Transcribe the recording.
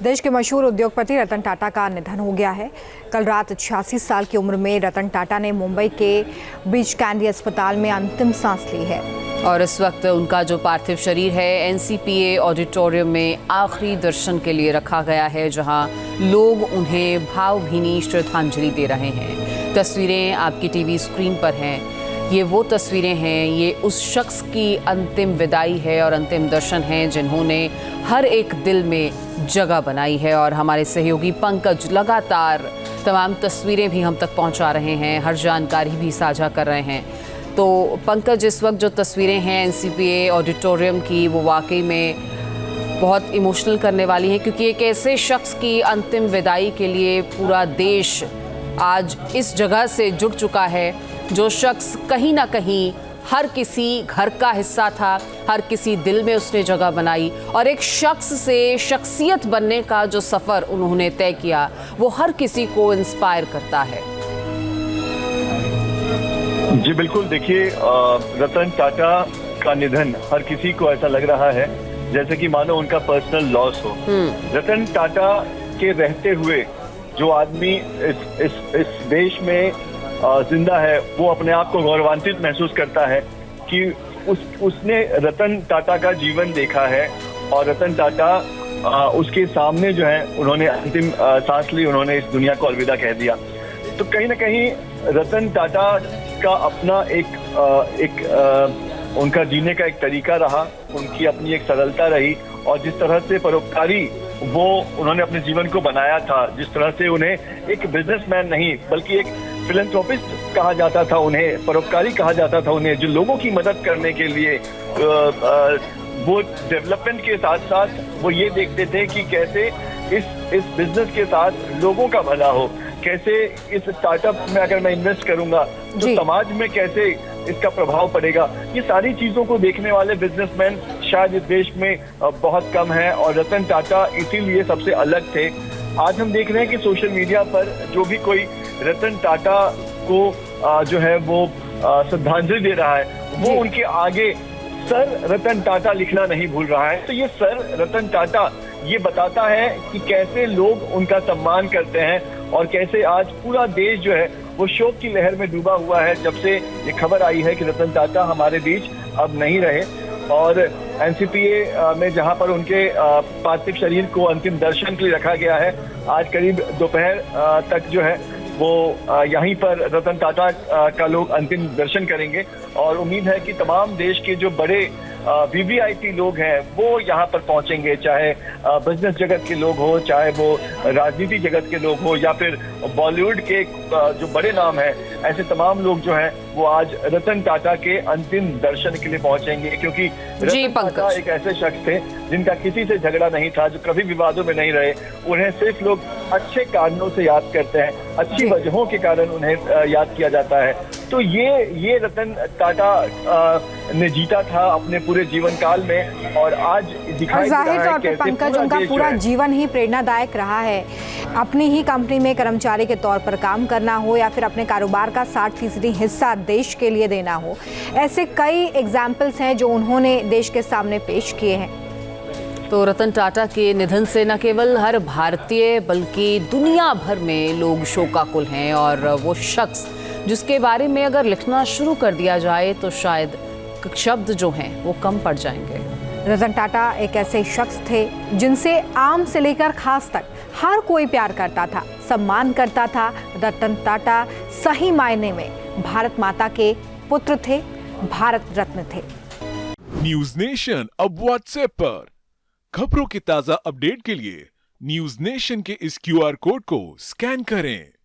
देश के मशहूर उद्योगपति रतन टाटा का निधन हो गया है। कल रात 86 साल की उम्र में रतन टाटा ने मुंबई के बीच कैंडी अस्पताल में अंतिम सांस ली है। और इस वक्त उनका जो पार्थिव शरीर है एनसीपीए ऑडिटोरियम में आखिरी दर्शन के लिए रखा गया है, जहां लोग उन्हें भावभीनी श्रद्धांजलि दे रहे हैं। तस्वीरें आपकी टीवी स्क्रीन पर हैं। ये वो तस्वीरें हैं, ये उस शख्स की अंतिम विदाई है और अंतिम दर्शन हैं जिन्होंने हर एक दिल में जगह बनाई है। और हमारे सहयोगी पंकज लगातार तमाम तस्वीरें भी हम तक पहुंचा रहे हैं, हर जानकारी भी साझा कर रहे हैं। तो पंकज, इस वक्त जो तस्वीरें हैं एनसीपीए ऑडिटोरियम की, वो वाकई में बहुत इमोशनल करने वाली हैं, क्योंकि एक ऐसे शख्स की अंतिम विदाई के लिए पूरा देश आज इस जगह से जुड़ चुका है, जो शख्स कहीं ना कहीं हर किसी घर का हिस्सा था, हर किसी दिल में उसने जगह बनाई। और एक शख्स से शख्सियत बनने का जो सफ़र उन्होंने तय किया, वो हर किसी को इंस्पायर करता है। जी बिल्कुल, देखिए रतन टाटा का निधन हर किसी को ऐसा लग रहा है जैसे कि मानो उनका पर्सनल लॉस हो। रतन टाटा के रहते हुए जो आदमी इस देश में जिंदा है, वो अपने आप को गौरवान्वित महसूस करता है कि उसने रतन टाटा का जीवन देखा है और रतन टाटा उसके सामने जो है उन्होंने अंतिम सांस ली, उन्होंने इस दुनिया को अलविदा कह दिया। तो कहीं ना कहीं रतन टाटा का अपना उनका जीने का एक तरीका रहा, उनकी अपनी एक सरलता रही, और जिस तरह से परोपकारी वो उन्होंने अपने जीवन को बनाया था, जिस तरह से उन्हें एक बिजनेसमैन नहीं बल्कि एक फिलैंथ्रोपिस्ट कहा जाता था, उन्हें परोपकारी कहा जाता था, उन्हें जो लोगों की मदद करने के लिए वो डेवलपमेंट के साथ साथ वो ये देखते थे कि कैसे इस बिजनेस के साथ लोगों का भला हो, कैसे इस स्टार्टअप में अगर मैं इन्वेस्ट करूंगा तो समाज में कैसे इसका प्रभाव पड़ेगा। ये सारी चीजों को देखने वाले बिजनेसमैन शायद इस देश में बहुत कम हैं, और रतन टाटा इसीलिए सबसे अलग थे। आज हम देख रहे हैं कि सोशल मीडिया पर जो भी कोई रतन टाटा को जो है वो श्रद्धांजलि दे रहा है, वो उनके आगे सर रतन टाटा लिखना नहीं भूल रहा है। तो ये सर रतन टाटा ये बताता है कि कैसे लोग उनका सम्मान करते हैं और कैसे आज पूरा देश जो है वो शोक की लहर में डूबा हुआ है जब से ये खबर आई है कि रतन टाटा हमारे बीच अब नहीं रहे। और एनसीपीए में जहां पर उनके पार्थिव शरीर को अंतिम दर्शन के लिए रखा गया है, आज करीब दोपहर तक जो है वो यहीं पर रतन टाटा का लोग अंतिम दर्शन करेंगे। और उम्मीद है कि तमाम देश के जो बड़े वीवीआईपी लोग हैं वो यहाँ पर पहुंचेंगे, चाहे बिजनेस जगत के लोग हो, चाहे वो राजनीति जगत के लोग हो, या फिर बॉलीवुड के जो बड़े नाम हैं, ऐसे तमाम लोग जो हैं वो आज रतन टाटा के अंतिम दर्शन के लिए पहुंचेंगे। क्योंकि रतन टाटा एक ऐसे शख्स थे जिनका किसी से झगड़ा नहीं था, जो कभी विवादों में नहीं रहे। उन्हें सिर्फ लोग अच्छे कारणों से याद करते हैं, अच्छी वजहों के कारण उन्हें याद किया जाता है। तो ये रतन टाटा ने जीता था अपने पूरे जीवन काल में, और आज दिखाई दे रहा है कि पंकज उनका पूरा जीवन ही प्रेरणादायक रहा है। अपनी ही कंपनी में कर्मचारी के तौर पर काम करना हो या फिर अपने कारोबार का 60% हिस्सा देश के लिए देना हो, ऐसे कई एग्जाम्पल्स हैं जो उन्होंने देश के सामने पेश किए हैं। तो रतन टाटा के निधन से न केवल हर भारतीय बल्कि दुनिया भर में लोग शोकाकुल हैं, और वो शख्स जिसके बारे में अगर लिखना शुरू कर दिया जाए तो शायद शब्द जो हैं वो कम पड़ जाएंगे। रतन टाटा एक ऐसे शख्स थे जिनसे आम से लेकर खास तक हर कोई प्यार करता था, सम्मान करता था। रतन टाटा सही मायने में भारत माता के पुत्र थे, भारत रत्न थे। न्यूज नेशन अब व्हाट्सएप पर खबरों की ताजा अपडेट के लिए न्यूज नेशन के इस QR कोड को स्कैन करें।